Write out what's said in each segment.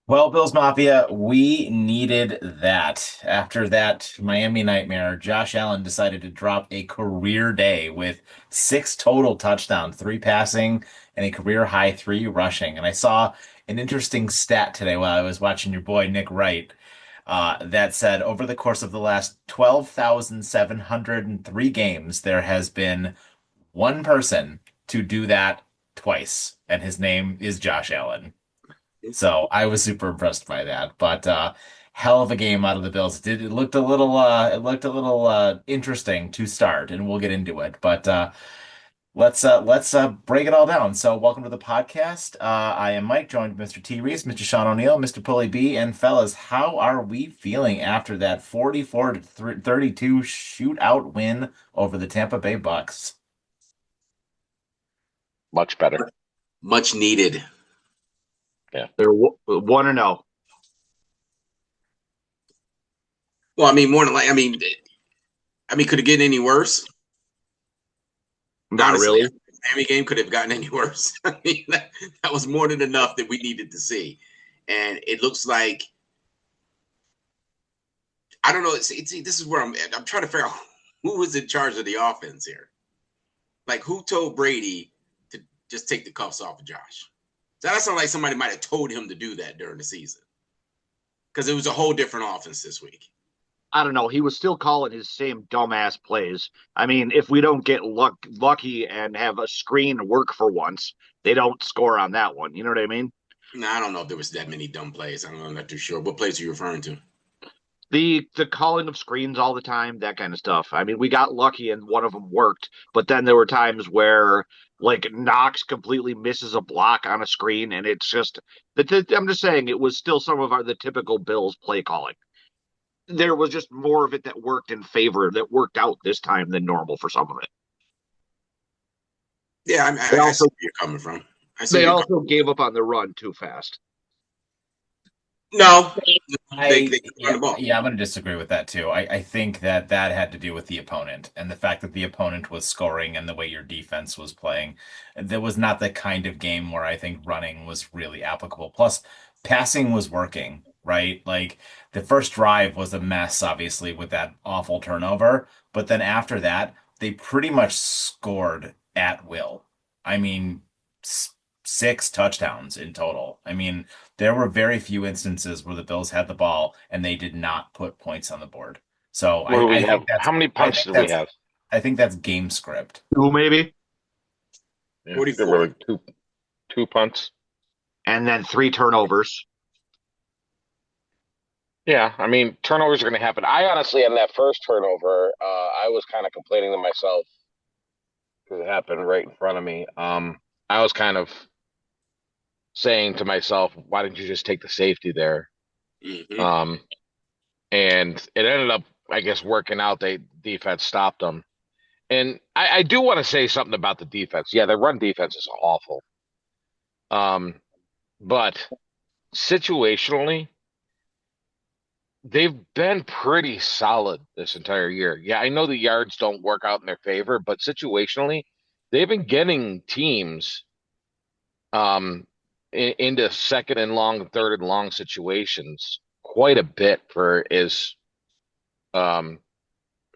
Well, Bills Mafia, we needed that. After that Miami nightmare, Josh Allen decided to drop a career day with six total touchdowns, three passing, and a career high three rushing. And I saw an interesting stat today while I was watching your boy Nick Wright, that said over the course of the last 12,703 games, there has been one person to do that twice, and his name is Josh Allen. So I was super impressed by that. But hell of a game out of the Bills. It looked a little interesting to start, and we'll get into it. But let's break it all down. So welcome to the podcast. I am Mike, joined by Mr. T. Reese, Mr. Sean O'Neill, Mr. Pulley B, and fellas, how are we feeling after that 44 to 32 shootout win over the Tampa Bay Bucks? Much better. Much needed. Yeah. They're 1-0. Well, I mean, more than like, could it get any worse? Not Honestly, really. the Miami game could have gotten any worse. I mean, that was more than enough that we needed to see, and it looks like I don't know. This is where I'm trying to figure out who was in charge of the offense here. Like, who told Brady to just take the cuffs off of Josh? So that sounds like somebody might have told him to do that during the season, because it was a whole different offense this week. I don't know. He was still calling his same dumbass plays. I mean, if we don't get lucky and have a screen work for once, they don't score on that one. You know what I mean? No, I don't know if there was that many dumb plays. I don't know. I'm not too sure. What plays are you referring to? The calling of screens all the time, that kind of stuff. I mean, we got lucky and one of them worked, but then there were times where like Knox completely misses a block on a screen, and it's just I'm just saying it was still some of the typical Bills play calling. There was just more of it that worked in favor, that worked out this time than normal for some of it. Yeah, They I see also where you're coming from. I see they where you're coming. also gave up on the run too fast. No, they I run yeah, the ball. yeah, I'm gonna disagree with that too. I think that that had to do with the opponent and the fact that the opponent was scoring and the way your defense was playing. There was not the kind of game where I think running was really applicable. Plus, passing was working, right? Like the first drive was a mess, obviously, with that awful turnover. But then after that, they pretty much scored at will. I mean, six touchdowns in total. I mean, there were very few instances where the Bills had the ball and they did not put points on the board. So What do we I have? think that's How many I punts think do we that's have? I think that's game script. Two maybe, Yeah, there 44. were like two punts. and then three turnovers. Yeah, I mean turnovers are going to happen. I honestly, on that first turnover, I was kind of complaining to myself because it happened right in front of me. I was kind of saying to myself, "Why didn't you just take the safety there?" Mm-hmm. Um, and it ended up, I guess, working out. They defense stopped them, and I do want to say something about the defense. Yeah, the run defense is awful. Um, but situationally, they've been pretty solid this entire year. Yeah, I know the yards don't work out in their favor, but situationally, they've been getting teams into second and long, third and long situations quite a bit um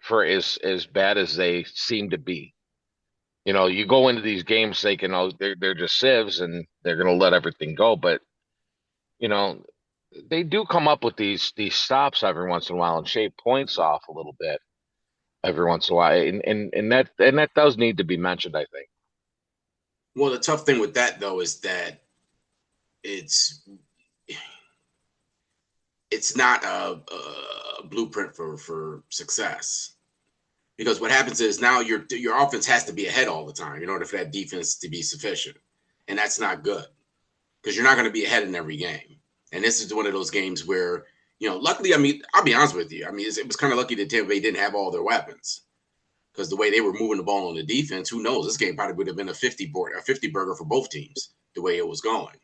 for as bad as they seem to be. You know, you go into these games thinking, oh, they're just sieves and they're going to let everything go, but you know, they do come up with these stops every once in a while and shave points off a little bit every once in a while, and that does need to be mentioned, I think. Well, the tough thing with that though is that it's it's not a blueprint for success, because what happens is now your offense has to be ahead all the time in order for that defense to be sufficient, and that's not good because you're not going to be ahead in every game. And this is one of those games where, luckily, I mean, I'll be honest with you. I mean, it was kind of lucky that Tampa Bay didn't have all their weapons, because the way they were moving the ball on the defense, who knows? This game probably would have been a 50 burger for both teams the way it was going.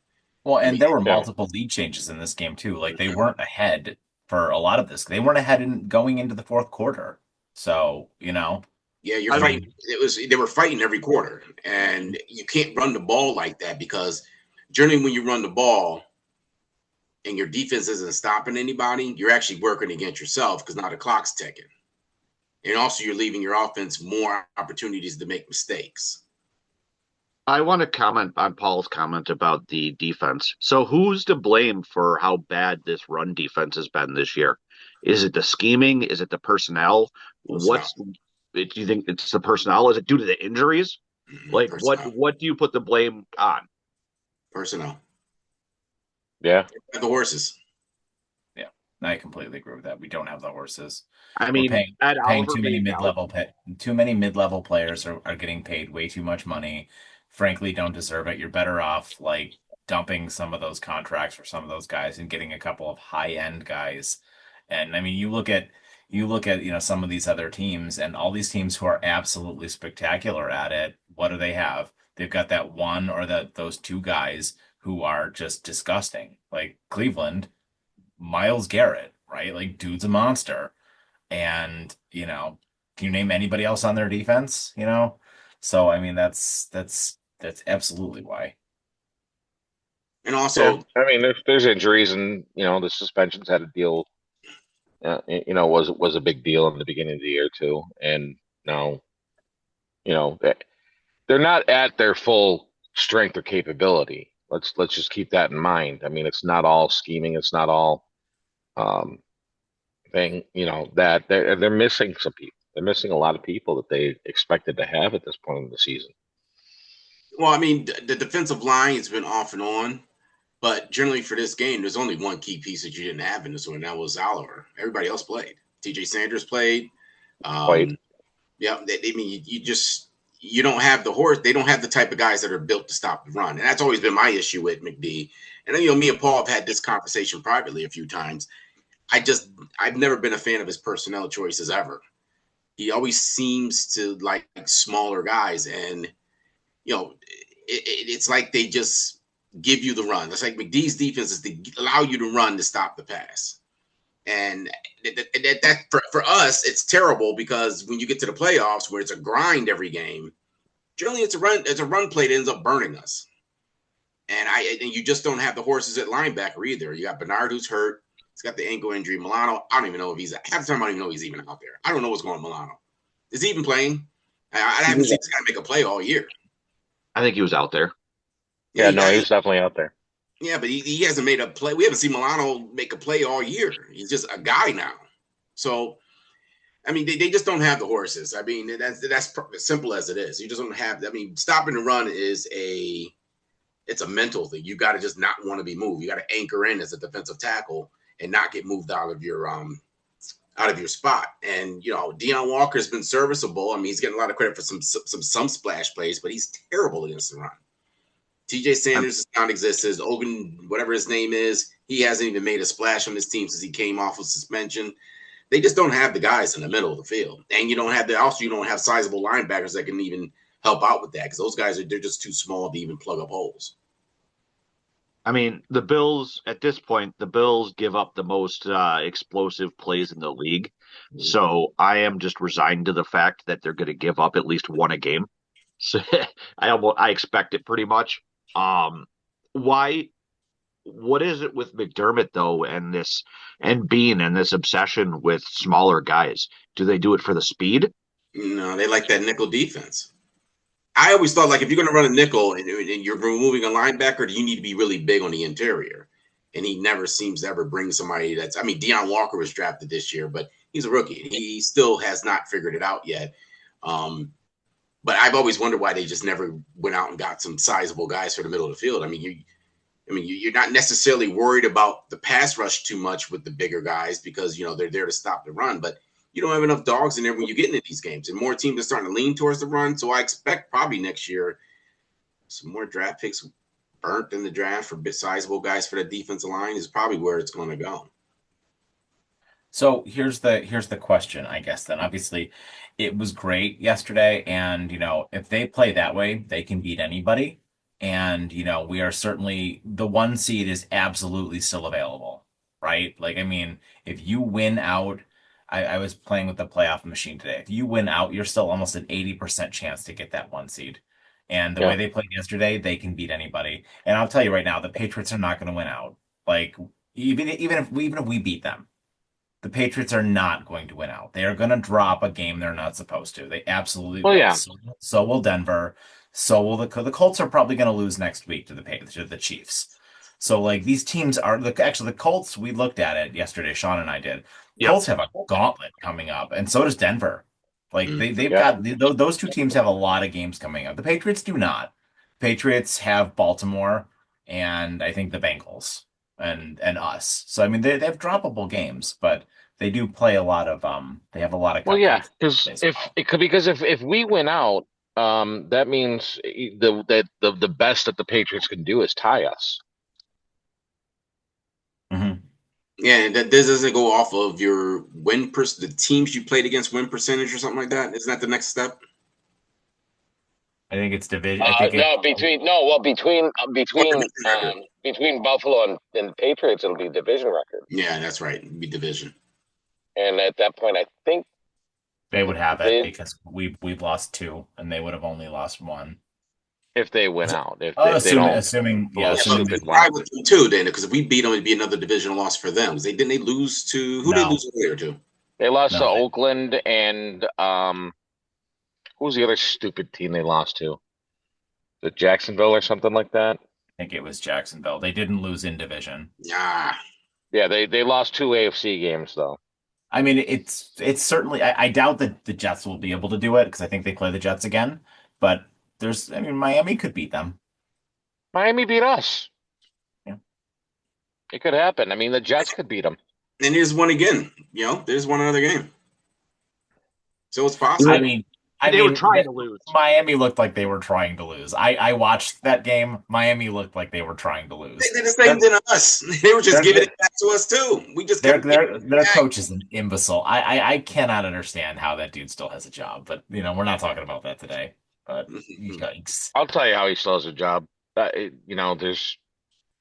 Well, I and mean, there were Yeah. multiple lead changes in this game too. Like they weren't ahead for a lot of this. They weren't ahead in going into the fourth quarter. So, yeah, you're I fighting. mean, They were fighting every quarter, and you can't run the ball like that, because generally when you run the ball, and your defense isn't stopping anybody, you're actually working against yourself because now the clock's ticking. And also you're leaving your offense more opportunities to make mistakes. I want to comment on Paul's comment about the defense. So who's to blame for how bad this run defense has been this year? Is it the scheming? Is it the personnel? Personnel. Do you think it's the personnel? Is it due to the injuries? Like Personnel. what do you put the blame on? Personnel. Yeah. The horses. Yeah, I completely agree with that. We don't have the horses. I We're mean, Ed paying Oliver being out. too many mid-level players are getting paid way too much money. Frankly, don't deserve it. You're better off like dumping some of those contracts for some of those guys and getting a couple of high-end guys. And I mean, you look at, some of these other teams and all these teams who are absolutely spectacular at it. What do they have? They've got that one or those two guys who are just disgusting. Like Cleveland, Myles Garrett, right? Like dude's a monster. And, can you name anybody else on their defense? So I mean that's absolutely why. And Yeah. also, I mean, there's injuries, and the suspensions had a deal. Was a big deal in the beginning of the year too, and now, they're not at their full strength or capability. Let's just keep that in mind. I mean, it's not all scheming. It's not all um, thing. That they're missing some people. They're missing a lot of people that they expected to have at this point in the season. well, I mean, the defensive line has been off and on, but generally for this game, there's only one key piece that you didn't have in this one, and that was Oliver. Everybody else played. TJ Sanders played. Quite. Yeah, I mean, you don't have the horse. They don't have the type of guys that are built to stop the run, and that's always been my issue with McD. And me and Paul have had this conversation privately a few times. I've never been a fan of his personnel choices ever. He always seems to like smaller guys, and it's like they just give you the run. It's like McD's defense is to allow you to run to stop the pass. And that for us, it's terrible because when you get to the playoffs where it's a grind every game, generally it's a run play that ends up burning us. And you just don't have the horses at linebacker either. You got Bernard who's hurt. He's got the ankle injury. Milano, I don't even know if he's half the time I don't even know he's even out there. I don't know what's going on with Milano. Is he even playing? I haven't seen this guy make a play all year. I think he was out there. Yeah, no, he was definitely out there. Yeah, but he hasn't made a play. We haven't seen Milano make a play all year. He's just a guy now. So, I mean, they just don't have the horses. I mean, that's as simple as it is. You just don't have. I mean, stopping the run it's a mental thing. You got to just not want to be moved. You got to anchor in as a defensive tackle and not get moved out of your spot. And Deion Walker's been serviceable. I mean, he's getting a lot of credit for some splash plays, but he's terrible against the run. TJ Sanders is non-existent. Ogun, whatever his name is, he hasn't even made a splash on this team since he came off of suspension. They just don't have the guys in the middle of the field, and you don't have sizable linebackers that can even help out with that because those guys they're just too small to even plug up holes. I mean, the Bills at this point, the Bills give up the most explosive plays in the league. So I am just resigned to the fact that they're going to give up at least one a game. So I expect it pretty much. Why? What is it with McDermott though, and Bean and this obsession with smaller guys? Do they do it for the speed? No, they like that nickel defense. I always thought like if you're going to run a nickel and you're removing a linebacker, you need to be really big on the interior. And he never seems to ever bring somebody that's. I mean, Deion Walker was drafted this year, but he's a rookie. He still has not figured it out yet. But I've always wondered why they just never went out and got some sizable guys for the middle of the field. I mean, you're not necessarily worried about the pass rush too much with the bigger guys because they're there to stop the run, but you don't have enough dogs in there when you get into these games, and more teams are starting to lean towards the run. So I expect probably next year some more draft picks burnt in the draft for sizable guys for the defensive line is probably where it's going to go. So here's the question, I guess, then. Obviously, it was great yesterday, and if they play that way, they can beat anybody. And we are certainly the one seed is absolutely still available, right? Like, I mean, if you win out, I was playing with the playoff machine today. If you win out, you're still almost an 80% chance to get that one seed. And the way they played yesterday, they can beat anybody. And I'll tell you right now, the Patriots are not going to win out. Like, Even if we beat them, the Patriots are not going to win out. They are going to drop a game they're not supposed to. They absolutely Well, will. yeah, So will Denver. So will the Colts are probably going to lose next week to the Chiefs. So like these teams are actually the Colts. We looked at it yesterday. Sean and I did. Yep. Colts have a gauntlet coming up, and so does Denver. Like Mm. they've yeah. got those two teams have a lot of games coming up. The Patriots do not. Patriots have Baltimore and I think the Bengals and us. So I mean they have droppable games, but they do play a lot of they have a lot of Well, yeah, cupcakes because as if well. it could because if we win out, that means the best that the Patriots can do is tie us. Hmm. Yeah, and that this doesn't go off of your the teams you played against win percentage or something like that. Isn't that the next step? I think it's division. I think it. No, between Or division record. between Buffalo and Patriots, it'll be division record. Yeah, that's right. It'd be division. And at that point, I think They would have it they because we've lost two and they would have only lost one. if they win out, if they Assuming, don't assuming, pull yeah, a Yeah, so assuming it's stupid they one. tied with them too, then, because if we beat them, it'd be another division loss for them. Didn't they lose to who they no, lose earlier to? They lost to no, I Oakland and who was the other stupid team they lost to? The Jacksonville or something like that. think it was Jacksonville. They didn't lose in division. Yeah. Yeah, they lost two AFC games though. I mean, it's certainly. I doubt that the Jets will be able to do it because I think they play the Jets again. But I mean, Miami could beat them. Miami beat us. Yeah. It could happen. I mean, the Jets could beat them. And there's one again. There's one another game. So it's I possible. mean, They were trying to lose. Miami looked like they were trying to lose. I watched that game. Miami looked like they were trying to lose. They did the same thing to us. They were just giving it back to us too. We just kept Their coach is an imbecile. I cannot understand how that dude still has a job. But we're not talking about that today. But yikes. I'll tell you how he still has a job. There's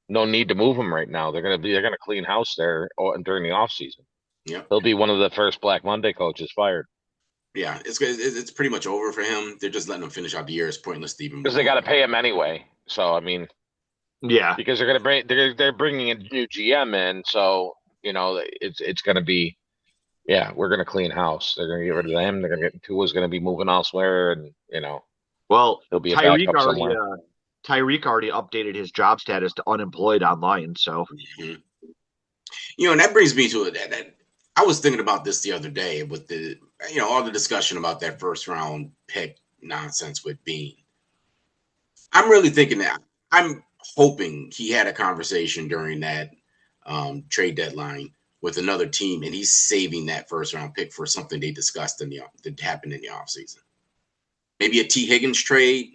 no need to move him right now. They're gonna clean house there during the off season. Yep. He'll be one of the first Black Monday coaches fired Yeah, it's pretty much over for him. They're just letting him finish out the year. It's pointless to even because move they got to on. pay him anyway. So I mean, Yeah. because they're bringing a new GM in, so it's gonna be we're gonna clean house. They're gonna get rid of them. They're gonna get Tua's gonna be moving elsewhere, and Well, he'll be a Tyreek backup already somewhere. Tyreek already updated his job status to unemployed online. So Mhm. And that brings me to it. That I was thinking about this the other day with all the discussion about that first round pick nonsense with Bean. I'm really thinking that I'm hoping he had a conversation during that trade deadline with another team, and he's saving that first round pick for something they discussed that happened in the offseason. Maybe a T. Higgins trade.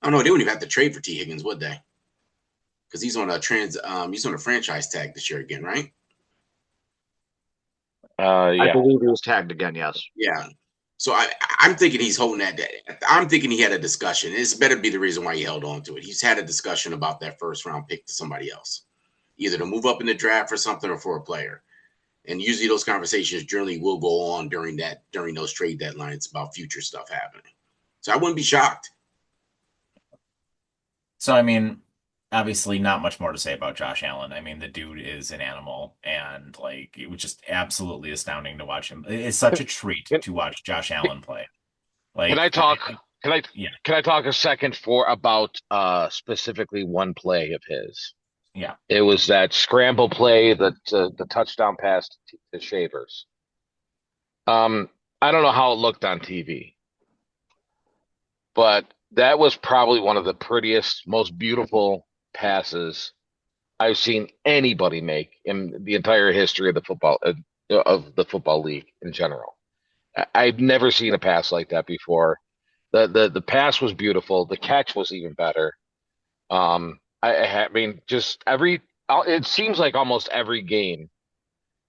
Oh no, they wouldn't even have to trade for T. Higgins, would they? Because he's on a franchise tag this year again, right? I Yeah. believe he was tagged again. Yes. Yeah. So I'm thinking he's holding that. I'm thinking he had a discussion. It's better be the reason why he held on to it. He's had a discussion about that first round pick to somebody else, either to move up in the draft for something or for a player. And usually those conversations generally will go on during those trade deadlines about future stuff happening. So I wouldn't be shocked. So I mean, obviously not much more to say about Josh Allen. I mean, the dude is an animal, and like it was just absolutely astounding to watch him. It's such a treat Can, to watch Josh Allen play. can I Like, talk? Can I yeah, can I talk a second for about specifically one play of his? yeah. It was that scramble play, the touchdown pass to Shavers. I don't know how it looked on TV, but that was probably one of the prettiest, most beautiful passes I've seen anybody make in the entire history of the football league in general. I've never seen a pass like that before. The pass was beautiful. The catch was even better. I mean, just it seems like almost every game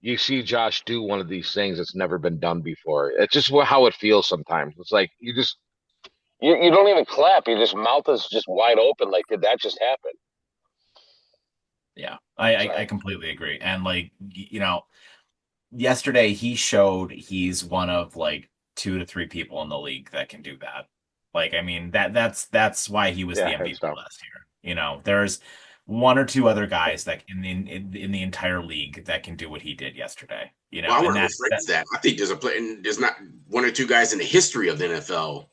you see Josh do one of these things that's never been done before. It's just how it feels sometimes. It's like you don't even clap. Your just mouth is just wide open. Like, did that just happen? Yeah, I So completely agree. And like, yesterday he showed he's one of like two to three people in the league that can do that. Like, I mean, that's why he was the yeah, hands MVP down. last year. There's one or two other guys that in the entire league that can do what he did yesterday. Well, I And want to that rephrase that. I think there's a player, and there's not one or two guys in the history of the NFL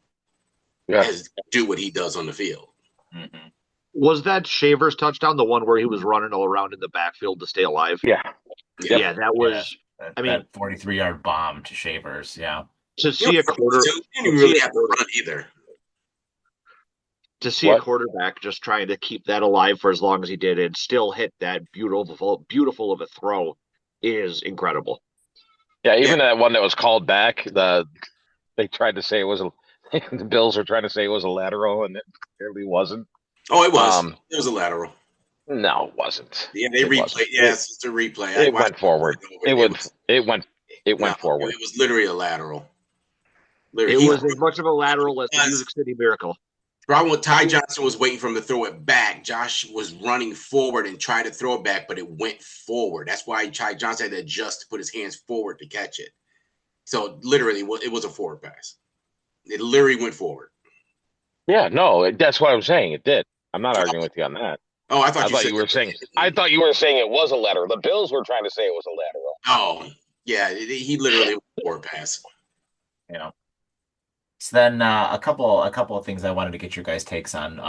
Yeah. as do what he does on the field. mhm. Was that Shavers touchdown the one where he was running all around in the backfield to stay alive? Yeah. Yeah. Yeah, that was. I mean, that 43-yard bomb to Shavers. Yeah. to see a quarter, You didn't really have to run either. to see What? a quarterback just trying to keep that alive for as long as he did and still hit that beautiful of a throw is incredible. Yeah, even that one that was called back, they tried to say it was the Bills were trying to say it was a lateral, and it clearly wasn't. Oh, it was. It was a lateral. No, it wasn't. Yeah, they replayed. Yes, it's a replay. It went forward. It went forward. It was literally a lateral. It was as much of a lateral as the Music City Miracle. Problem with Ty Johnson was waiting for him to throw it back. Josh was running forward and tried to throw it back, but it went forward. That's why Ty Johnson had to adjust to put his hands forward to catch it. So literally, it was a forward pass. It literally went forward. Yeah, no, that's what I'm saying. It did. I'm not arguing with you on that. Oh, I thought you were saying. I thought you were saying it was a lateral. The Bills were trying to say it was a lateral. Oh, yeah, he literally went forward pass. So then a couple of things I wanted to get your guys' takes on.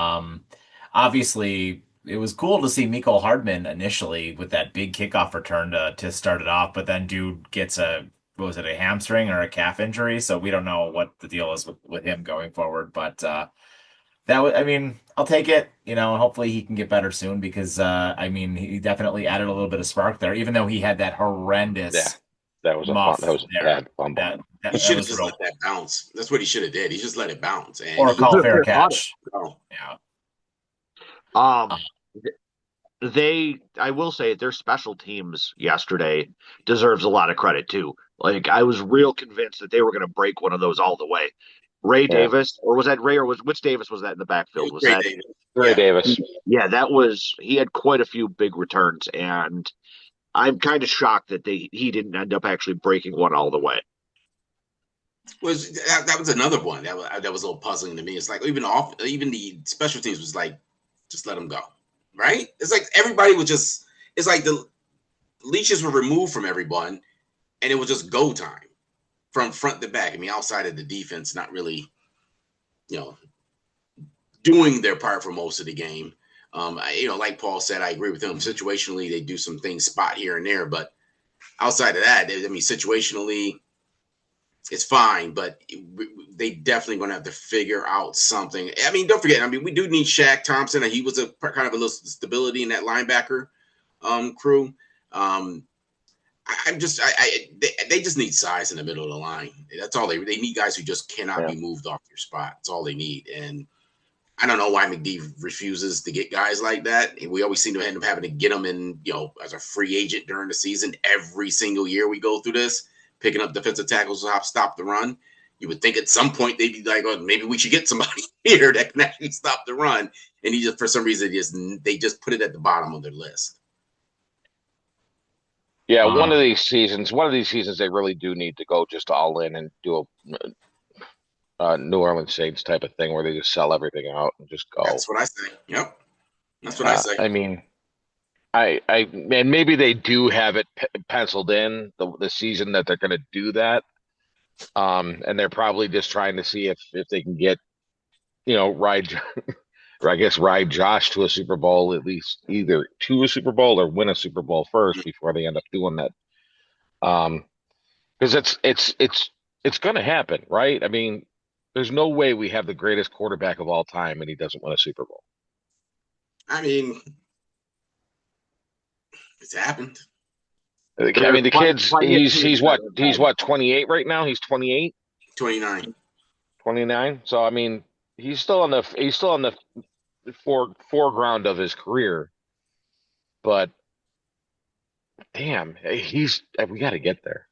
Obviously, it was cool to see Mecole Hardman initially with that big kickoff return to start it off, but then dude gets a hamstring or a calf injury, so we don't know what the deal is with him going forward. But I mean, I'll take it. Hopefully he can get better soon because I mean he definitely added a little bit of spark there, even though he had that horrendous. Yeah. That was a bad fumble. He should have just let that bounce. That's what he should have did. He just let it bounce. And or call fair catch. Oh. Yeah. I will say their special teams yesterday deserves a lot of credit too. Like I was real convinced that they were going to break one of those all the way. Ray Davis, or was that Ray, or which Davis was that in the backfield? Was that Ray Davis? Yeah, he had quite a few big returns, and I'm kind of shocked that he didn't end up actually breaking one all the way. That was another one that was a little puzzling to me. It's like even the special teams was like, just let them go, right? It's like everybody was just. It's like the leashes were removed from everyone, and it was just go time from front to back. I mean, outside of the defense, not really, doing their part for most of the game. Like Paul said, I agree with him. Situationally, they do some things spot here and there, but outside of that, I mean, situationally, it's fine. But they definitely going to have to figure out something. I mean, don't forget. I mean, we do need Shaq Thompson, and he was a kind of a little stability in that linebacker crew. They just need size in the middle of the line. That's all they need. Guys who just cannot be moved off their spot. That's all they need. And I don't know why McD refuses to get guys like that. And we always seem to end up having to get them in, as a free agent during the season. Every single year we go through this, picking up defensive tackles to stop the run. You would think at some point they'd be like, oh, maybe we should get somebody here that can actually stop the run. And he just, for some reason, they just put it at the bottom of their list. Yeah, one of these seasons, they really do need to go just all in and do a New Orleans Saints type of thing where they just sell everything out and just go. That's what I say. Yep, that's what I say. I mean, and maybe they do have it penciled in the season that they're going to do that, and they're probably just trying to see if they can get, ride Josh to a Super Bowl, at least either to a Super Bowl or win a Super Bowl first before they end up doing that. Because it's going to happen, right? I mean, there's no way we have the greatest quarterback of all time and he doesn't win a Super Bowl. I mean, it's happened. I mean, the kid's he's what 28 right now. He's 28, 29. So I mean, he's still on the foreground of his career, but damn, we got to get there.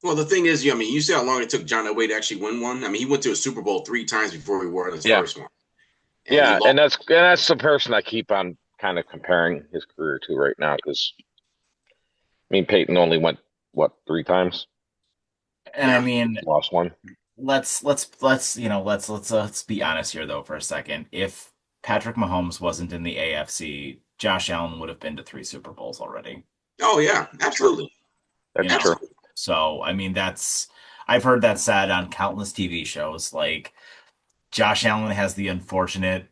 Well, the thing is, I mean, you see how long it took John Elway to actually win one. I mean, he went to a Super Bowl 3 times before he won his first one. And that's the person I keep on kind of comparing his career to right now, because I mean, Peyton only went 3 times, and I mean, lost one. Let's be honest here though for a second. If Patrick Mahomes wasn't in the AFC, Josh Allen would have been to 3 Super Bowls already. Oh yeah, absolutely. You That's know, true. so I mean I've heard that said on countless TV shows. Like Josh Allen has the unfortunate,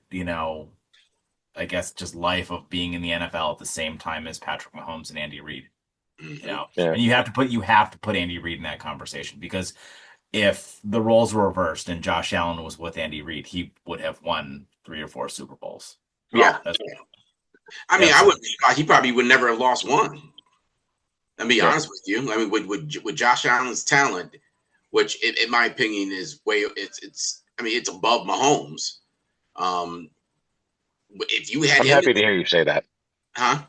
I guess just life of being in the NFL at the same time as Patrick Mahomes and Andy Reid. Hmm. Yeah. And you have to put Andy Reid in that conversation because if the roles were reversed and Josh Allen was with Andy Reid, he would have won 3 or 4 Super Bowls. Yeah. Oh, That's I mean, absolutely. he probably would never have lost one. I'll be Yeah. honest with you. I mean, with Josh Allen's talent, which in my opinion is I mean, it's above Mahomes. Um, if you had I'm him, happy to hear you say that. huh?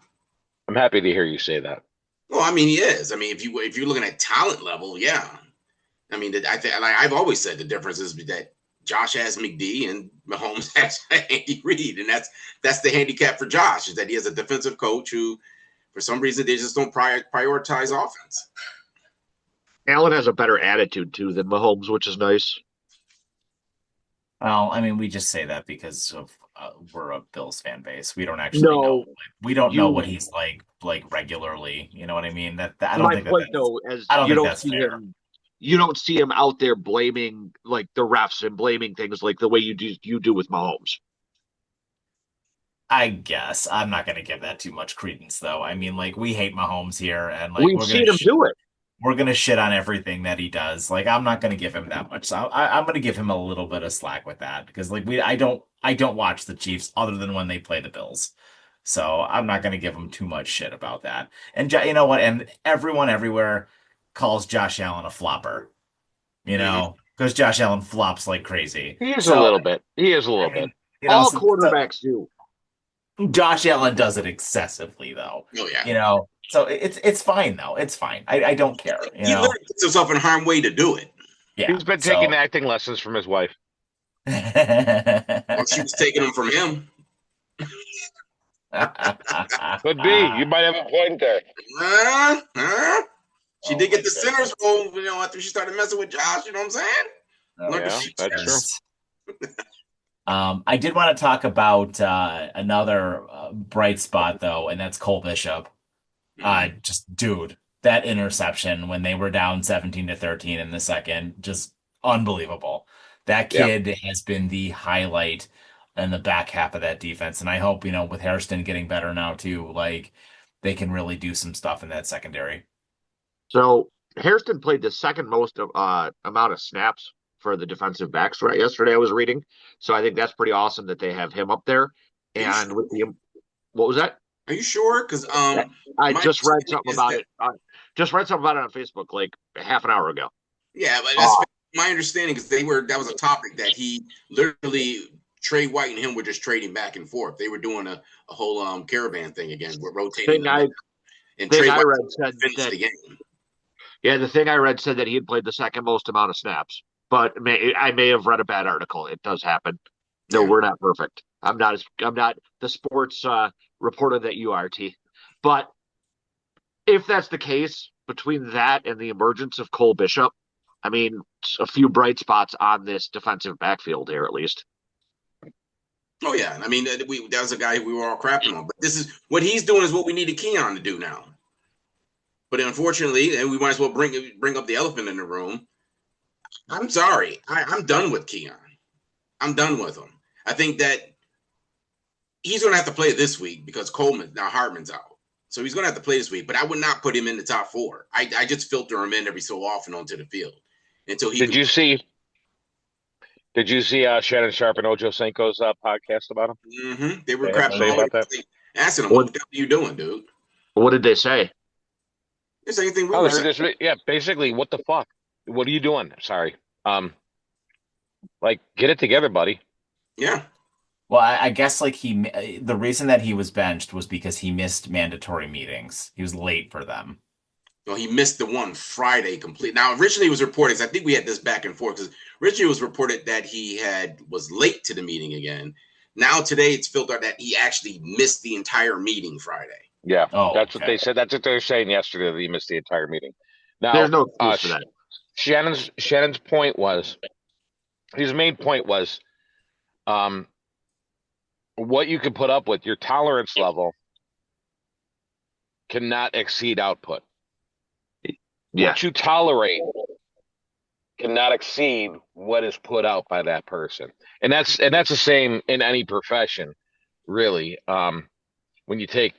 I'm happy to hear you say that. Well, I mean, he is. I mean, if you're looking at talent level, yeah. I mean, like I've always said, the difference is that Josh has McD and Mahomes has Andy Reid, and that's the handicap for Josh is that he has a defensive coach who, for some reason, they just don't prioritize offense. Allen has a better attitude too than Mahomes, which is nice. Well, I mean, we just say that because of we're a Bills fan base. We don't actually know. No, We don't know what you. he's like regularly. You know what I mean? That I don't My think that point that's though, as I don't you think don't that's see fair. him, you don't see him out there blaming like the refs and blaming things like the way you do with Mahomes. I guess I'm not going to give that too much credence, though. I mean, like we hate Mahomes here, and like We've seen him do it. we're gonna shit on everything that he does. Like I'm not gonna give him that much. So I'm gonna give him a little bit of slack with that because like I don't watch the Chiefs other than when they play the Bills. So I'm not gonna give him too much shit about that. And you know what? And everyone everywhere calls Josh Allen a flopper. Mm-hmm. Because Josh Allen flops like crazy. He is a So little bit. He is a I little bit. mean, All so quarterbacks do. Josh Allen does it excessively though. Oh yeah, So it's fine though. It's fine. I don't care. he literally puts himself in harm's way to do it. Yeah. He's been taking So. acting lessons from his wife. Or she was taking them from him. Could be. You might have a point there. She Oh did my get the center's goodness. role, after she started messing with Josh. You know what I'm saying? Oh Learned my the Yeah, sheep that's true. steps. goodness. I did want to talk about another bright spot though, and that's Cole Bishop. Mhm. Just dude, that interception when they were down 17-13 in the second, just unbelievable. That Yeah. kid has been the highlight in the back half of that defense, and I hope with Hairston getting better now too, like they can really do some stuff in that secondary. So Hairston played the second most amount of snaps for the defensive backs right yesterday. I was reading, so I think that's pretty awesome that they have him up there. Are you And sure? with the what was that? Are you sure? Because I my just read understanding something is about that it. Just read something about it on Facebook like half an hour ago. yeah, but that's Uh, my understanding because that was a topic that he literally Trey White and him were just trading back and forth. They were doing a whole caravan thing again. We're rotating thing them, I and thing Trey I White read said finished that the game. yeah, the thing I read said that he had played the second most amount of snaps. But I may have read a bad article. It does happen. No, Yeah. we're not perfect. I'm not the sports reporter that you are, T. But if that's the case, between that and the emergence of Cole Bishop, I mean, a few bright spots on this defensive backfield here, at least. Oh yeah, I mean that was a guy we were all crapping on, but this is what he's doing is what we needed Keon to do now. But unfortunately, and we might as well bring up the elephant in the room. I'm sorry, I'm done with Keon. I'm done with him. I think that he's going to have to play this week because Hardman's out, so he's going to have to play this week. But I would not put him in the top four. I just filter him in every so often onto the field until he Did can. you see? Did you see Shannon Sharp and Ojo Cinco's podcast about him? They were They had to crapping say all about that. asking him, What "What the hell are you doing, dude?" what did they say? The same thing we Oh, were they're saying. just basically, what the fuck? What are you doing? Sorry. Like get it together, buddy. Yeah. Well, I guess like the reason that he was benched was because he missed mandatory meetings. He was late for them. No, he missed the one Friday complete. Now, originally it was reported, I think we had this back and forth, because originally it was reported that he was late to the meeting again. Now today it's filtered that he actually missed the entire meeting Friday. Yeah, Oh, that's what okay. they said. That's what they were saying yesterday. That he missed the entire meeting. There's Now, no excuse for that. Shannon's point was his main point was, what you can put up with your tolerance level cannot exceed output. Yeah. What you tolerate cannot exceed what is put out by that person. And that's the same in any profession, really. When you take,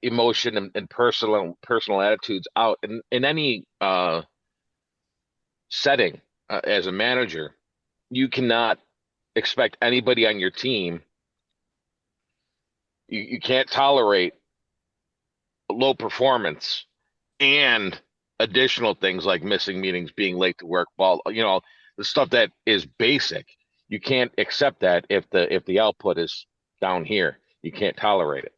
emotion and personal attitudes out in any setting, as a manager, you cannot expect anybody on your team. You can't tolerate low performance and additional things like missing meetings, being late to work, the stuff that is basic. You can't accept that if the output is down here. You can't tolerate it.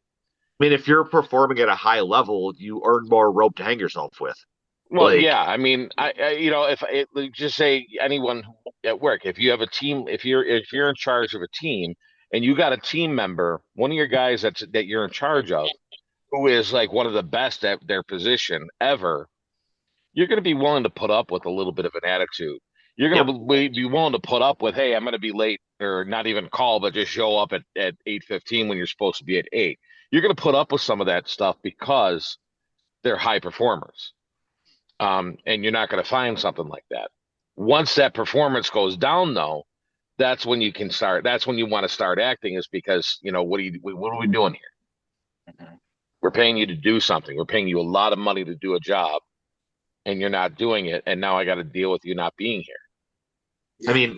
I mean, if you're performing at a high level, you earn more rope to hang yourself with. Well, Like, yeah, I mean, if it, like, just say anyone at work, if you have a team, if you're in charge of a team and you got a team member, one of your guys that you're in charge of, who is like one of the best at their position ever, you're going to be willing to put up with a little bit of an attitude. You're going yep. to be willing to put up with, hey, I'm going to be late, or not even call, but just show up at 8:15 when you're supposed to be at 8. You're going to put up with some of that stuff because they're high performers. And you're not going to find something like that. Once that performance goes down, though, that's when you can start. That's when you want to start acting, is because, what are we doing here? Mhm. We're paying you to do something. We're paying you a lot of money to do a job, and you're not doing it. And now I got to deal with you not being here. Yeah, I mean,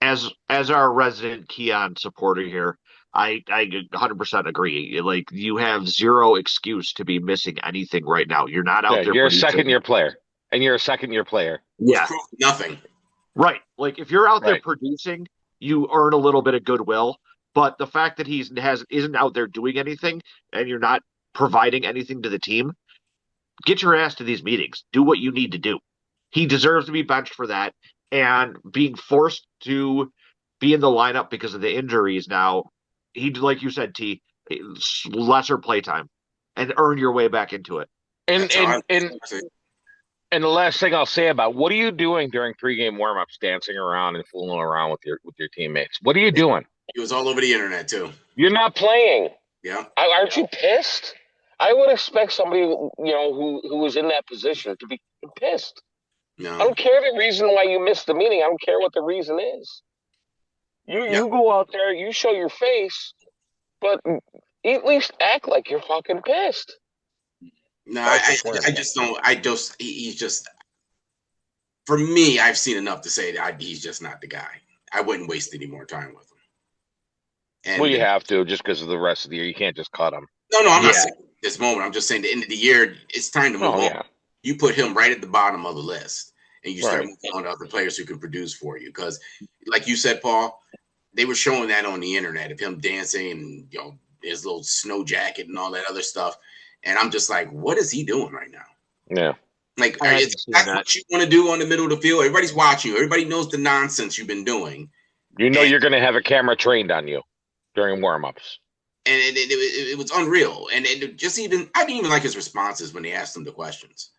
as our resident Keon supporter here, I 100% agree. Like, you have zero excuse to be missing anything right now. You're not out Yeah, there you're a producing. second year player, and you're a second year player. Yeah, nothing. right. Like, if you're out there Right. producing, you earn a little bit of goodwill. But the fact that isn't out there doing anything, and you're not providing anything to the team, get your ass to these meetings. Do what you need to do. He deserves to be benched for that. And being forced to be in the lineup because of the injuries now, like you said, T, lesser playtime and earn your way back into it. And That's how and and the last thing I'll say about what are you doing during pregame warmups, dancing around and fooling around with your teammates? What are you doing? It was all over the internet too. You're not playing. Yeah. Aren't you pissed? I would expect somebody, who was in that position to be pissed. I No. don't care the reason why you missed the meeting. I don't care what the reason is. You go out there, you show your face, but at least act like you're fucking pissed. No, I just don't. He's just. For me, I've seen enough to say that he's just not the guy. I wouldn't waste any more time with him. And Well, you have to, just because of the rest of the year. You can't just cut him. No, I'm not saying this moment. I'm just saying the end of the year, it's time to move on. Yeah. You put him right at the bottom of the list, and you start Right. moving on to other players who can produce for you. Because, like you said, Paul, they were showing that on the internet of him dancing and his little snow jacket and all that other stuff. And I'm just like, what is he doing right now? Yeah. Like, that's what you want to do on the middle of the field. Everybody's watching you. Everybody knows the nonsense you've been doing. You're going to have a camera trained on you during warm-ups. And it was unreal. And I didn't even like his responses when they asked him the questions.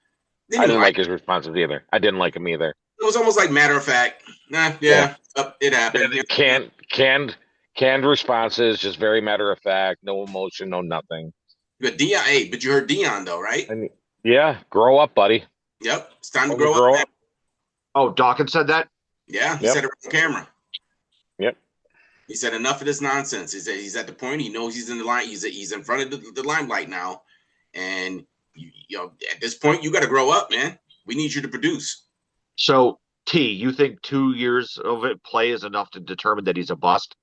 I didn't like his responses either. I didn't like him either. It was almost like matter of fact. It happened. Canned responses, just very matter of fact, no emotion, no nothing. But but you heard Dion though, right? Yeah, grow up, buddy. Yep, it's time to grow up. Oh, Dawkins said that? Yeah, he said it on camera. Yep. He said enough of this nonsense. He said he's at the point. He knows he's in the line. He's in front of the limelight now, and at this point you got to grow up, man. We need you to produce. So, T, you think 2 years of play is enough to determine that he's a bust?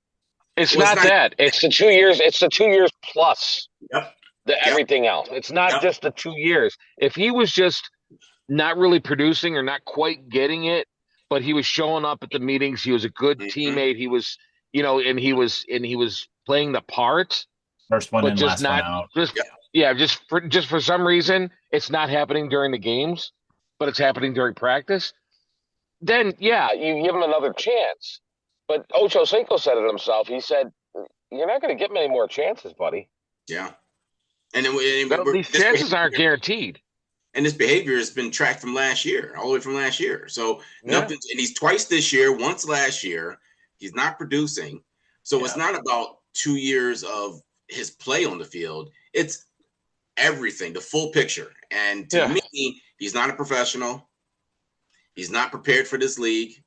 It's not that. It's the 2 years. It's the 2 years plus. Yep. Everything else. It's not just the 2 years. If he was just not really producing or not quite getting it, but he was showing up at the meetings, he was a good teammate. He was, and he was playing the part. First one in, last one out. Just for some reason, it's not happening during the games, but it's happening during practice. Then you give him another chance. But Ocho Cinco said it himself. He said, "You're not going to get many more chances, buddy." Yeah. And then these chances aren't guaranteed. And this behavior has been tracked from last year, all the way from last year. So nothing. And he's twice this year, once last year. He's not producing. So it's not about 2 years of his play on the field. It's everything, the full picture. And to Yeah. me, he's not a professional. He's not prepared for this league.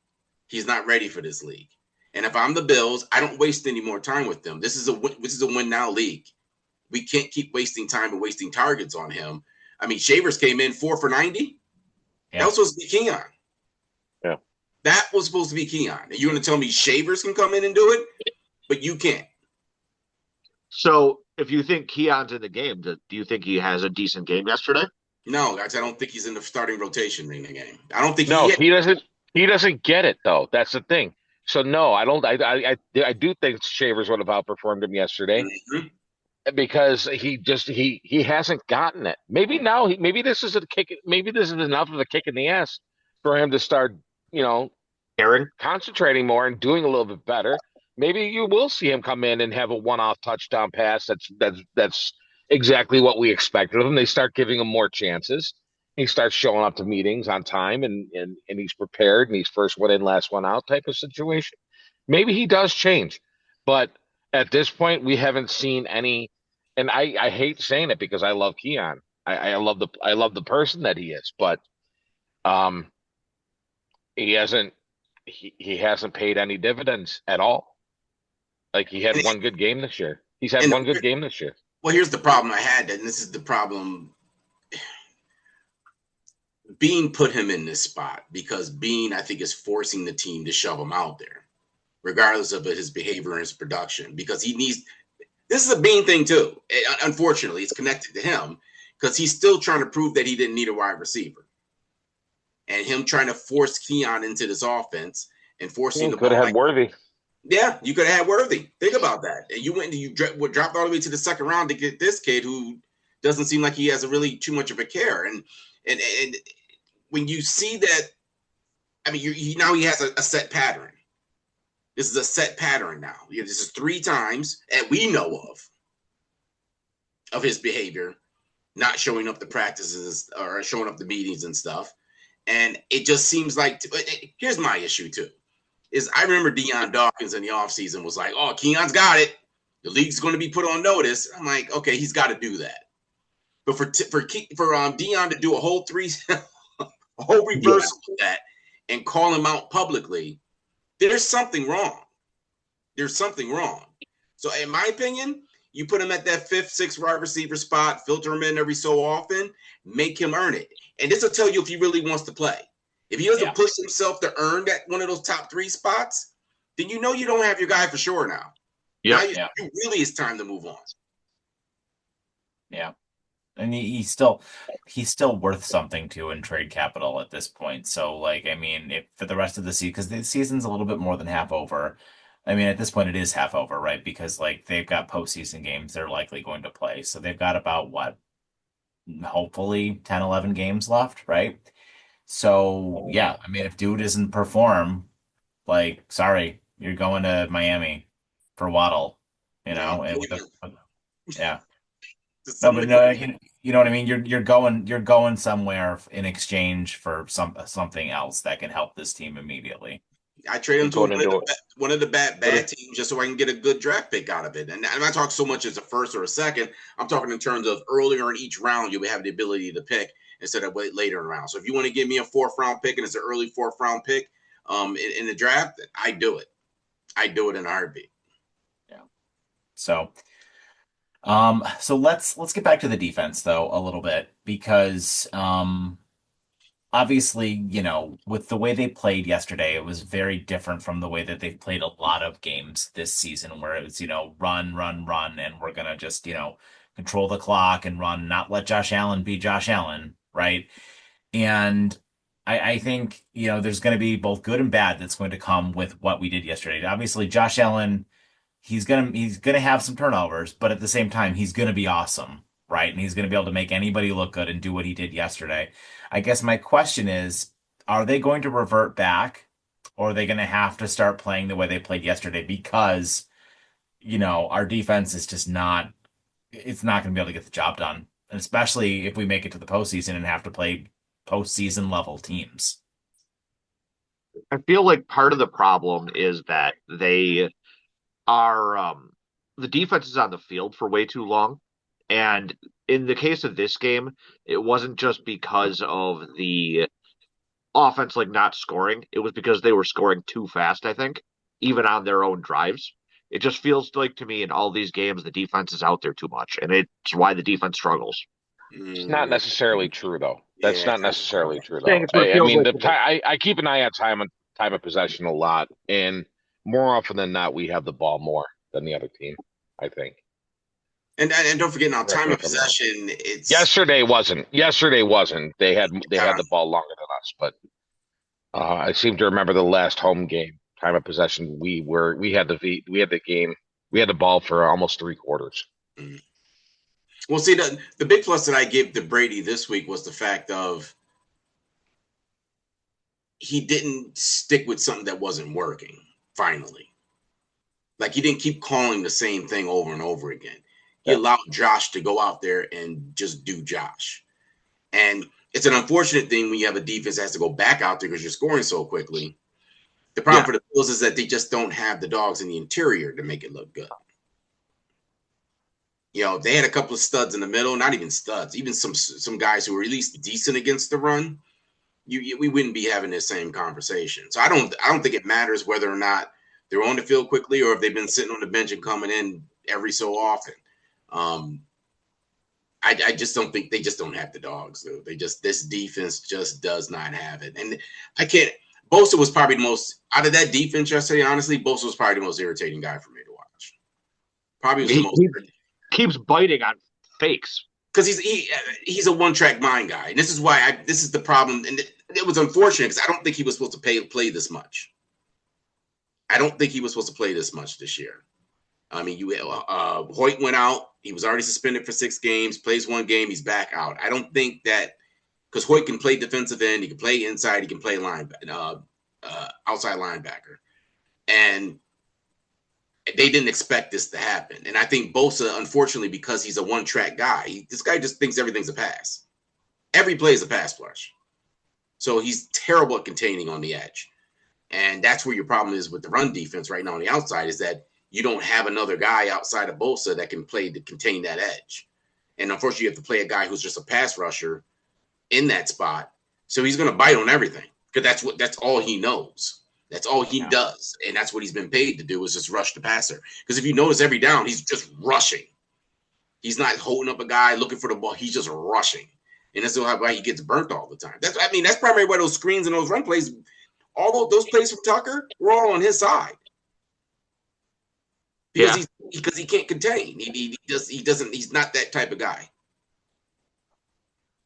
He's not ready for this league. And if I'm the Bills, I don't waste any more time with them. This is a win now league. We can't keep wasting time and wasting targets on him. I mean, Shavers came in 4 for 90. Yeah. That was supposed to be Keon. Yeah. That was supposed to be Keon. And you're going to tell me Shavers can come in and do it, but you can't. So if you think Keon's in the game, do you think he has a decent game yesterday? No, guys, I don't think he's in the starting rotation in the game. I don't think No, he doesn't. He doesn't get it though. That's the thing. So no, I don't. I do think Shavers would have outperformed him yesterday because he hasn't gotten it. Maybe now maybe this is a kick. Maybe this is enough of a kick in the ass for him to start, Aaron? concentrating more and doing a little bit better. Maybe you will see him come in and have a one-off touchdown pass. That's exactly what we expected of him. They start giving him more chances. He starts showing up to meetings on time and he's prepared and he's first one in, last one out type of situation. Maybe he does change. But at this point, we haven't seen any, and I hate saying it because I love Keon. I love the person that he is, but he hasn't paid any dividends at all. Like he had one good game this year. He's had one good game this year. Well, here's the problem I had, and this is the problem. Bean put him in this spot because Bean, I think, is forcing the team to shove him out there, regardless of his behavior and his production, because he needs – this is a Bean thing too. Unfortunately, it's connected to him because he's still trying to prove that he didn't need a wide receiver. And him trying to force Keon into this offense and forcing the ball. Could have had Worthy. Yeah, you could have had Worthy. Think about that. And you went and you dropped all the way to the second round to get this kid who doesn't seem like he has really too much of a care. And when you see that, I mean, now he has a set pattern. This is a set pattern now. This is 3 times that we know of his behavior, not showing up to practices or showing up to meetings and stuff. And it just seems like, here's my issue too, is I remember Deion Dawkins in the offseason was like, oh, Keon's got it. The league's going to be put on notice. I'm like, okay, he's got to do that. But for Deion to do a whole reversal of that and call him out publicly, there's something wrong. There's something wrong. So in my opinion, you put him at that 5th, 6th wide receiver spot, filter him in every so often, make him earn it. And this will tell you if he really wants to play. If he doesn't push himself to earn that one of those top 3 spots, then you know you don't have your guy for sure now. Yeah. It really is time to move on. Yeah. And he's still worth something too in trade capital at this point. So, like, I mean, if for the rest of the season, because the season's a little bit more than half over. I mean, at this point, it is half over, right? Because like they've got postseason games they're likely going to play, so they've got about hopefully 10, 11 games left, right? So yeah, I mean, if dude doesn't perform, like, sorry, you're going to Miami for Waddle, and yeah. No, but no, you know what I mean. You're going somewhere in exchange for something else that can help this team immediately. I trade him to one of the bad teams just so I can get a good draft pick out of it. And I'm not talking so much as a first or a second. I'm talking in terms of earlier in each round, you'll have the ability to pick instead of later in the round. So if you want to give me a 4th round pick and it's an early 4th round pick in the draft, I do it. I do it in a heartbeat. Yeah. So let's get back to the defense though a little bit because obviously, with the way they played yesterday, it was very different from the way that they've played a lot of games this season where it was, run, and we're going to just, control the clock and run, not let Josh Allen be Josh Allen, right? And I think, there's going to be both good and bad that's going to come with what we did yesterday. Obviously, Josh Allen, he's gonna have some turnovers, but at the same time, he's gonna be awesome, right? And he's gonna be able to make anybody look good and do what he did yesterday. I guess my question is, are they going to revert back, or are they gonna have to start playing the way they played yesterday? Because, our defense is just it's not gonna be able to get the job done, and especially if we make it to the postseason and have to play postseason level teams. I feel like part of the problem is that they are the defense is on the field for way too long, And in the case of this game, it wasn't just because of the offense like not scoring. It was because they were scoring too fast, I think, even on their own drives. It just feels like to me in all these games the defense is out there too much, and it's why the defense struggles. It's not Mm, necessarily true, though. That's yeah, not necessarily true, Saying though. it's what it I feels mean, like the to me. I keep an eye on time of possession a lot, and more often than not, we have the ball more than the other team. I think. and don't forget now, Correct time me of if I'm wrong. possession. It's Yesterday wasn't. Yesterday wasn't. They uh, had the ball longer than us, but I seem to remember the last home game time of possession. We had the game. We had the ball for almost 3 quarters. mm. Well, see, the big plus that I give to Brady this week was the fact of he didn't stick with something that wasn't working. Finally, like he didn't keep calling the same thing over and over again. He Yeah, allowed Josh to go out there and just do Josh. And it's an unfortunate thing when you have a defense that has to go back out there because you're scoring so quickly. The problem Yeah, for the Bills is that they just don't have the dogs in the interior to make it look good. They had a couple of studs in the middle, not even studs, even some guys who were at least decent against the run. We wouldn't be having this same conversation. So I don't think it matters whether or not they're on the field quickly or if they've been sitting on the bench and coming in every so often. Um, I just don't think they just don't have the dogs, though. This defense just does not have it. And I can't. Bosa was probably the most out of that defense yesterday. Honestly, Bosa was probably the most irritating guy for me to watch. Probably was the most he keeps biting on fakes. because he's a one track mind guy, and this is why this is the problem. And it was unfortunate because I don't think he was supposed to play this much. I don't think he was supposed to play this much this year. I mean, Hoyt went out. He was already suspended for 6 games. Plays 1 game, he's back out. I don't think that because Hoyt can play defensive end, he can play inside, he can play outside linebacker, and they didn't expect this to happen. And I think Bosa, unfortunately, because he's a one-track guy, this guy just thinks everything's a pass. Every play is a pass flush. So he's terrible at containing on the edge. And that's where your problem is with the run defense right now on the outside is that you don't have another guy outside of Bosa that can play to contain that edge. And unfortunately, you have to play a guy who's just a pass rusher in that spot. So he's going to bite on everything because that's all he knows. That's all he does. And that's what he's been paid to do is just rush the passer. Because if you notice every down, he's just rushing. He's not holding up a guy looking for the ball. He's just rushing. And that's why he gets burnt all the time. That's primarily why those screens and those run plays, all those plays from Tucker were all on his side. Because he can't contain. He's not that type of guy.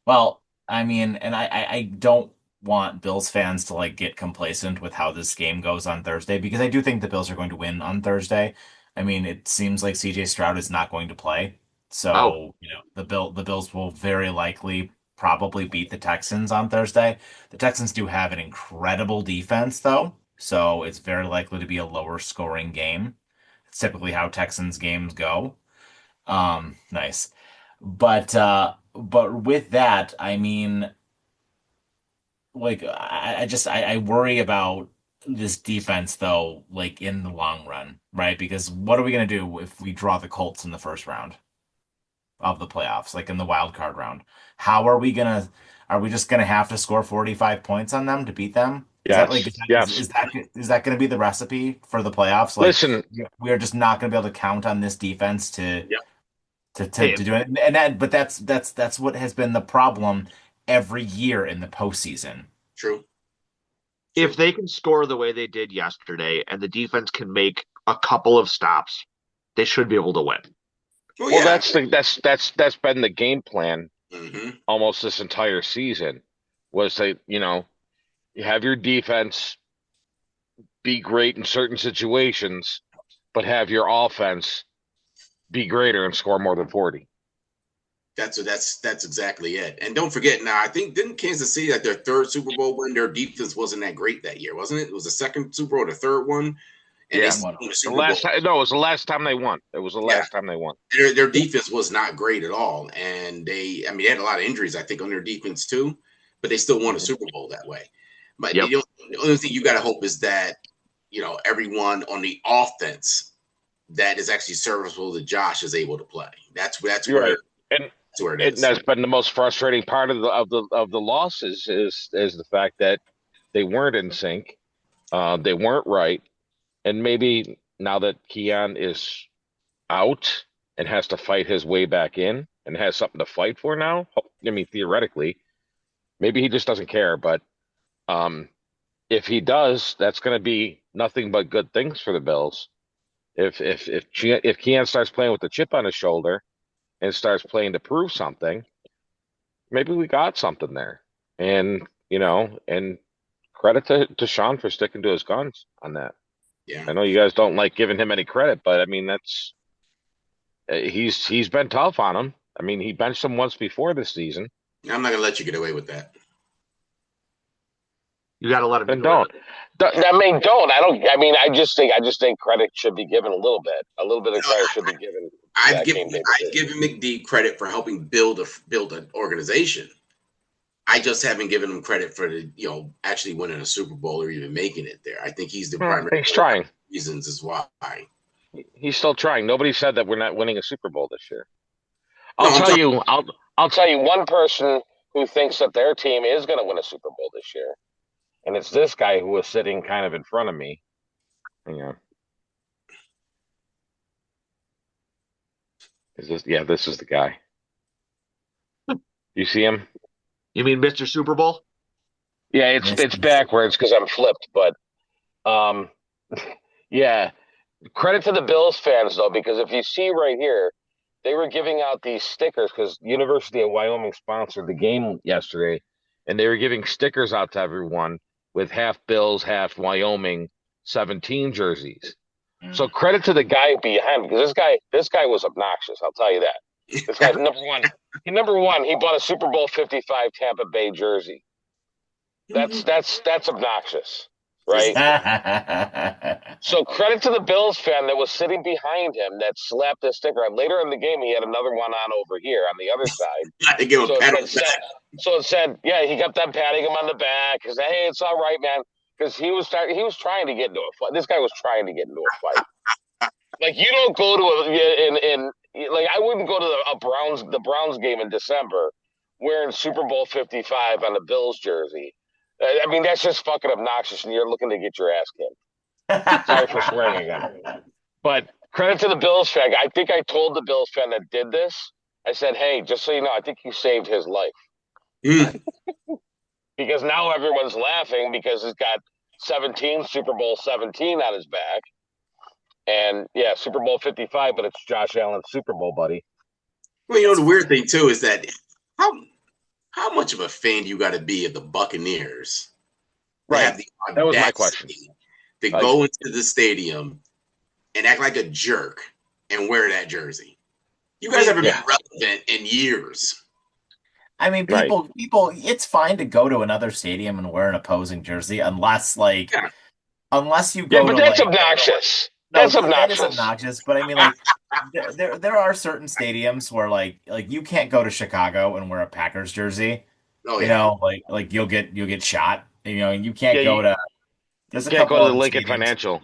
Well, I mean, and I don't want Bills fans to get complacent with how this game goes on Thursday because I do think the Bills are going to win on Thursday. I mean, it seems like CJ Stroud is not going to play. Oh, So, the Bills will very likely probably beat the Texans on Thursday. The Texans do have an incredible defense though, so it's very likely to be a lower scoring game. It's typically how Texans games go. Nice. But with that, I mean, I worry about this defense though, in the long run, right? Because what are we gonna do if we draw the Colts in the first round of the playoffs, in the wild card round? How are we just gonna have to score 45 points on them to beat them? Is that yes, yes. is that gonna be the recipe for the playoffs? Listen, We are just not gonna be able to count on this defense to yep. to do it. But that's what has been the problem every year in the postseason. True. If they can score the way they did yesterday and the defense can make a couple of stops, they should be able to win. Well, well, yeah. that's been the game plan Mm-hmm. almost this entire season. Was that you have your defense be great in certain situations, but have your offense be greater and score more than 40. That's exactly it. And don't forget now, I think didn't Kansas City their 3rd Super Bowl win, their defense wasn't that great that year, wasn't it? It was the 2nd Super Bowl, the 3rd one, and they still won the Super Bowl. No, it was the last time they won. It was the last time they won. Their defense was not great at all, and they had a lot of injuries, I think, on their defense too, but they still won a Super Bowl that way. But the only thing you got to hope is that everyone on the offense that is actually serviceable to Josh is able to play. That's where And That's where it and is. that's been the most frustrating part of the loss is the fact that they weren't in sync, they weren't right, and maybe now that Keon is out and has to fight his way back in and has something to fight for now. I mean, theoretically, maybe he just doesn't care, but um, if he does, that's going to be nothing but good things for the Bills. If Keon starts playing with the chip on his shoulder and starts playing to prove something, maybe we got something there. And and credit to Sean for sticking to his guns on that. Yeah. I know you guys don't like giving him any credit, but I mean that's he's been tough on him. I mean, he benched him once before this season. I'm not gonna let you get away with that. You got to let him Then do it. I mean, don't. I don't. I mean, I just think credit should be given a little bit. A little bit of No, credit should be given to I've that given game day I've decision. given McD credit for helping build an organization. I just haven't given him credit for actually winning a Super Bowl or even making it there. I think he's the primary He's trying. reasons is why. He's still trying. Nobody said that we're not winning a Super Bowl this year. No, I'll I'm tell talking. you. I'll tell you one person who thinks that their team is going to win a Super Bowl this year, and it's this guy who was sitting kind of in front of me. Hang on. Is this? Yeah, this is the guy. You see him? You mean Mr. Super Bowl? Yeah, it's backwards because I'm flipped, but um, yeah. Credit to the Bills fans though, because if you see right here, they were giving out these stickers because University of Wyoming sponsored the game yesterday, and they were giving stickers out to everyone with half Bills, half Wyoming 17 jerseys. So credit to the guy behind because this guy was obnoxious. I'll tell you that. This guy's number one. Number one, he bought a Super Bowl 55 Tampa Bay jersey. That's obnoxious, right? So credit to the Bills fan that was sitting behind him that slapped the sticker on. Later in the game, he had another one on over here on the other side. I give him So a it pat on said, the back. so it said, yeah, he kept them patting him on the back. He said, hey, it's all right, man, because he was trying to get into a fight. This guy was trying to get into a fight. Like you don't go to like I wouldn't go to the Browns game in December wearing Super Bowl 55 on the Bills jersey. I mean, that's just fucking obnoxious, and you're looking to get your ass kicked. Sorry for swearing again. But credit to the Bills fan. I think I told the Bills fan that did this. I said, hey, just so you know, I think you saved his life. Because now everyone's laughing because he's got 17, Super Bowl 17 on his back. And yeah, Super Bowl 55, but it's Josh Allen's Super Bowl, buddy. Well, the weird thing too is that how much of a fan you got to be of the Buccaneers to have the That was my question. audacity to go into the stadium and act like a jerk and wear that jersey. You guys haven't been relevant in years. I mean, people, it's fine to go to another stadium and wear an opposing jersey unless you go but to that's obnoxious. No, That's obnoxious. That is obnoxious, but I mean, like, there are certain stadiums where like you can't go to Chicago and wear a Packers jersey. Oh You yeah. know, like you'll get shot. You can't Yeah, go to. There's a Can't couple go to the of Lincoln stadiums. Financial.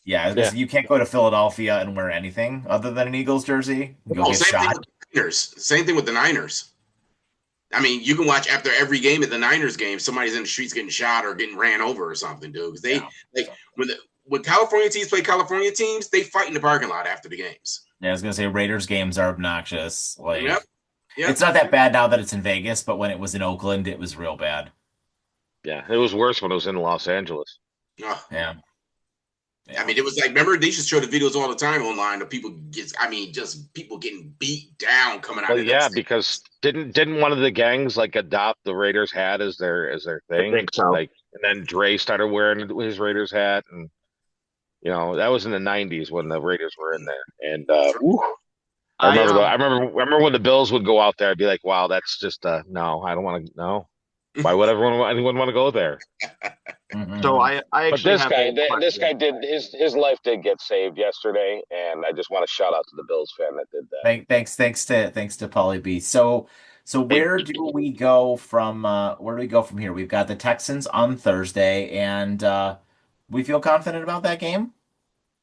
Yeah, I was gonna say, you can't go to Philadelphia and wear anything other than an Eagles jersey. You'll get same shot. thing with the Niners. Same thing with the Niners. I mean, you can watch after every game of the Niners game, somebody's in the streets getting shot or getting ran over or something, dude. Because they like when California teams play California teams, they fight in the parking lot after the games. Yeah, I was gonna say Raiders games are obnoxious. Like, Yep. it's not that bad now that it's in Vegas, but when it was in Oakland, it was real bad. Yeah, it was worse when it was in Los Angeles. Oh. Yeah. I mean, it was like, remember they used to show the videos all the time online of people just people getting beat down coming out. Well, yeah, because didn't one of the gangs like adopt the Raiders hat as their thing? I think so. Like, and then Dre started wearing his Raiders hat, and that was in the '90s when the Raiders were in there. And I remember when the Bills would go out there, I'd be like, wow, that's just no, I don't want to. No, why would anyone want to go there? So I actually but this guy did his life did get saved yesterday, and I just want to shout out to the Bills fan that did that. Thanks to Paulie B. So where do we go from here? We've got the Texans on Thursday, and we feel confident about that game.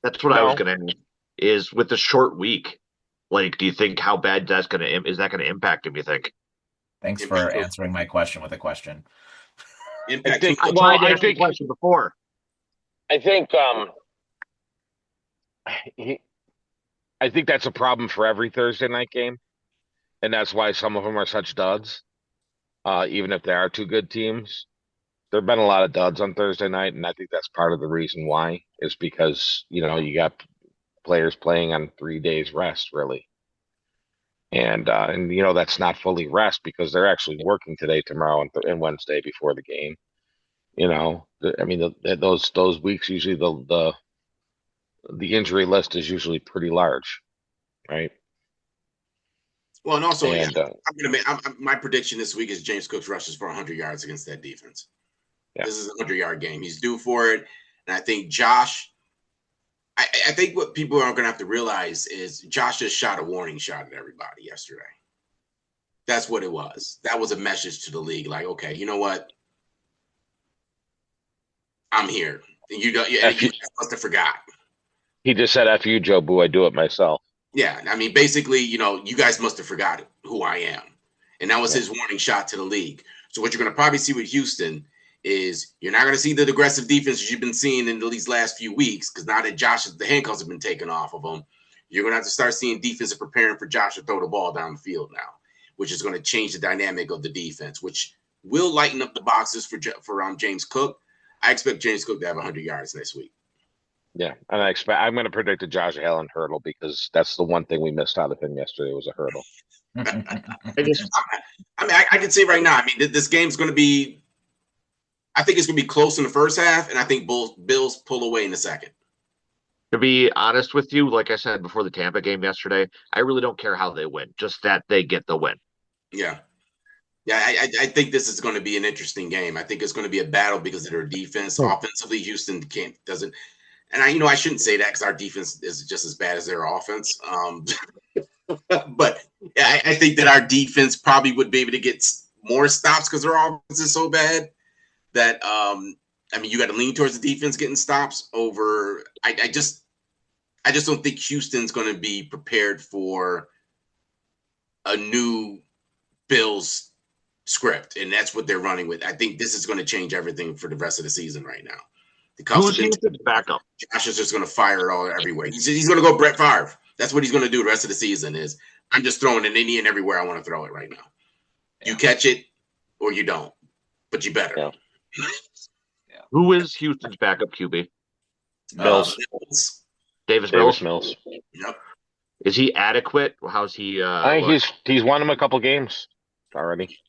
That's what I was going to ask. Is with the short week, Like, do you think how bad is that gonna impact him? You think? Thanks for Impact who? answering my question with a question. I Impact who? think. I Well, tried to ask the question before. I think. He, I think that's a problem for every Thursday night game, and that's why some of them are such duds. Even if they are two good teams, there've been a lot of duds on Thursday night, and I think that's part of the reason why is because you got players playing on 3 days rest, really. And that's not fully rest because they're actually working today, tomorrow, and Wednesday before the game. I mean, those weeks usually the injury list is usually pretty large, right? Well, and also, yeah, And my prediction this week is James Cook rushes for 100 yards against that defense. yeah, This is a 100-yard game. He's due for it. And I think Josh, I think what people are going to have to realize is Josh just shot a warning shot at everybody yesterday. That's what it was. That was a message to the league. Like, okay, you know what? I'm here. And you must have forgot. he just said, "F you, Joe Boo. I do it myself." Yeah, I mean, basically, you guys must have forgot who I am. And that was his warning shot to the league. So what you're going to probably see with Houston is you're not going to see the aggressive defenses you've been seeing in these last few weeks because now that the handcuffs have been taken off of him, you're going to have to start seeing defenses preparing for Josh to throw the ball down the field now, which is going to change the dynamic of the defense, which will lighten up the boxes for James Cook. I expect James Cook to have 100 yards next week. Yeah, and I'm going to predict a Josh Allen hurdle because that's the one thing we missed out of him yesterday was a hurdle. I just I can say right now, I mean, this game's going to be, I think it's going to be close in the first half, and I think Bills pull away in the second. To be honest with you, like I said before the Tampa game yesterday, I really don't care how they win, just that they get the win. Yeah. Yeah, I think this is going to be an interesting game. I think it's going to be a battle because of their defense. Offensively, Houston doesn't. And I shouldn't say that because our defense is just as bad as their offense. But I think that our defense probably would be able to get more stops because their offense is so bad that you got to lean towards the defense getting stops over. I just don't think Houston's going to be prepared for a new Bills script, and that's what they're running with. I think this is going to change everything for the rest of the season right now. Who's Houston's backup? Josh is just going to fire it all everywhere. He's going to go Brett Favre. That's what he's going to do the rest of the season is I'm just throwing it any and everywhere I want to throw it right now. You catch it or you don't, but you better. Yeah. Who is Houston's backup QB? Mills. Davis Mills. Yep. Is he adequate? How's he? I think he's won them a couple games already.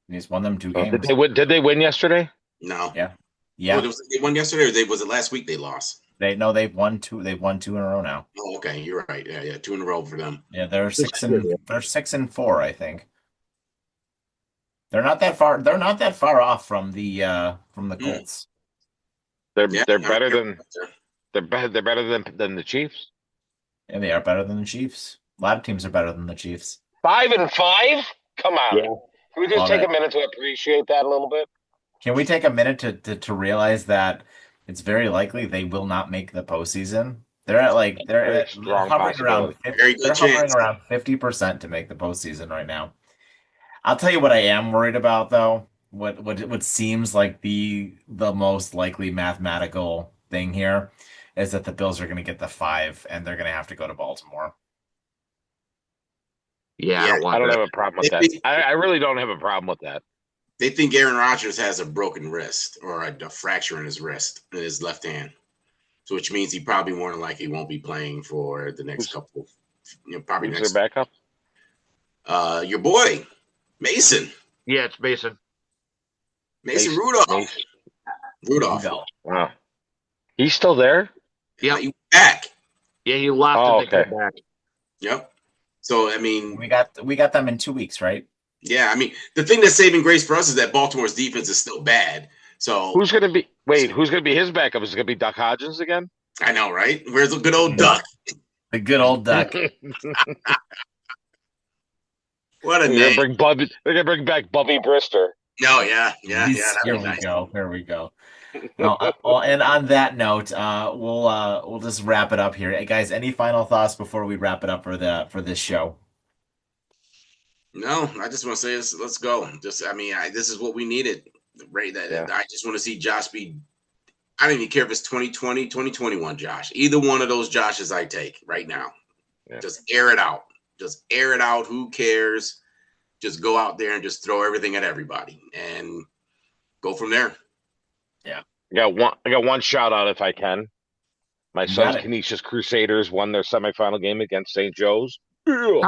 He's won them 2 games. Did they win yesterday? No. Yeah. Well, they won yesterday, or was it last week they lost? They've won 2. They've won 2 in a row now. Oh, okay, you're right. Yeah, 2 in a row for them. Yeah, they're 6-4, I think. They're not that far. They're not that far off from the Colts. They're better than they're better than the Chiefs. And they are better than the Chiefs. A lot of teams are better than the Chiefs. 5-5? Come on. Yeah. Can we just take a minute to appreciate that a little bit? Can we take a minute to realize that it's very likely they will not make the postseason? They're hovering around 50% to make the postseason right now. I'll tell you what I am worried about though. What seems like the most likely mathematical thing here is that the Bills are going to get the 5 and they're going to have to go to Baltimore. Yeah, I don't have a problem with that. I really don't have a problem with that. They think Aaron Rodgers has a broken wrist or a fracture in his wrist in his left hand, so which means he probably more than likely won't be playing for the next couple. Probably Who's next. their backup? Your boy Mason. Yeah, it's Mason. Mason Rudolph. Rudolph. Wow, he's still there. Yeah, he back. Yeah, he left and they came back. Yep. So I mean, we got them in 2 weeks, right? Yeah, I mean, the thing that's saving grace for us is that Baltimore's defense is still bad. So who's going to be his backup? Is it going to be Duck Hodgins again? I know, right? Where's the good old Duck? The good old Duck. What a name! They're going to bring back Bubby Brister. No, yeah. Here we go. Well, and on that note, we'll just wrap it up here. Hey, guys, any final thoughts before we wrap it up for this show? No, I just want to say let's go. This is what we needed. Right, Yeah. I just want to see Josh be. I don't even care if it's 2020, 2021 Josh. Either one of those Joshes I take right now. Yeah. Just air it out. Just air it out. Who cares? Just go out there and just throw everything at everybody and go from there. Yeah. I got one shout out if I can. My You got son's it. Canisius Crusaders won their semifinal game against St. Joe's. Yeah.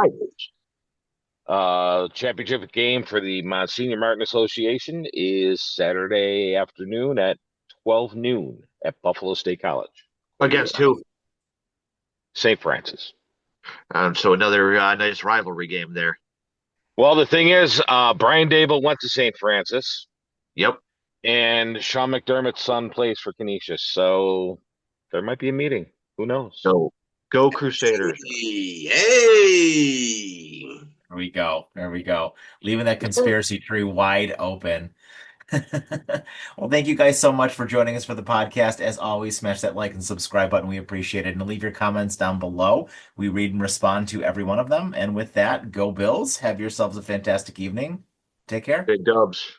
Championship game for the Monsignor Martin Association is Saturday afternoon at 12 noon at Buffalo State College. Against who? St. Francis. So another nice rivalry game there. Well, the thing is, Brian Dable went to St. Francis, Yep. and Sean McDermott's son plays for Canisius, so there might be a meeting. Who knows? So go Crusaders. Hey. There we go. There we go. Leaving that conspiracy tree wide open. Well, thank you guys so much for joining us for the podcast. As always, smash that like and subscribe button. We appreciate it. And leave your comments down below. We read and respond to every one of them. And with that, go Bills. Have yourselves a fantastic evening. Take care. Big Dubs.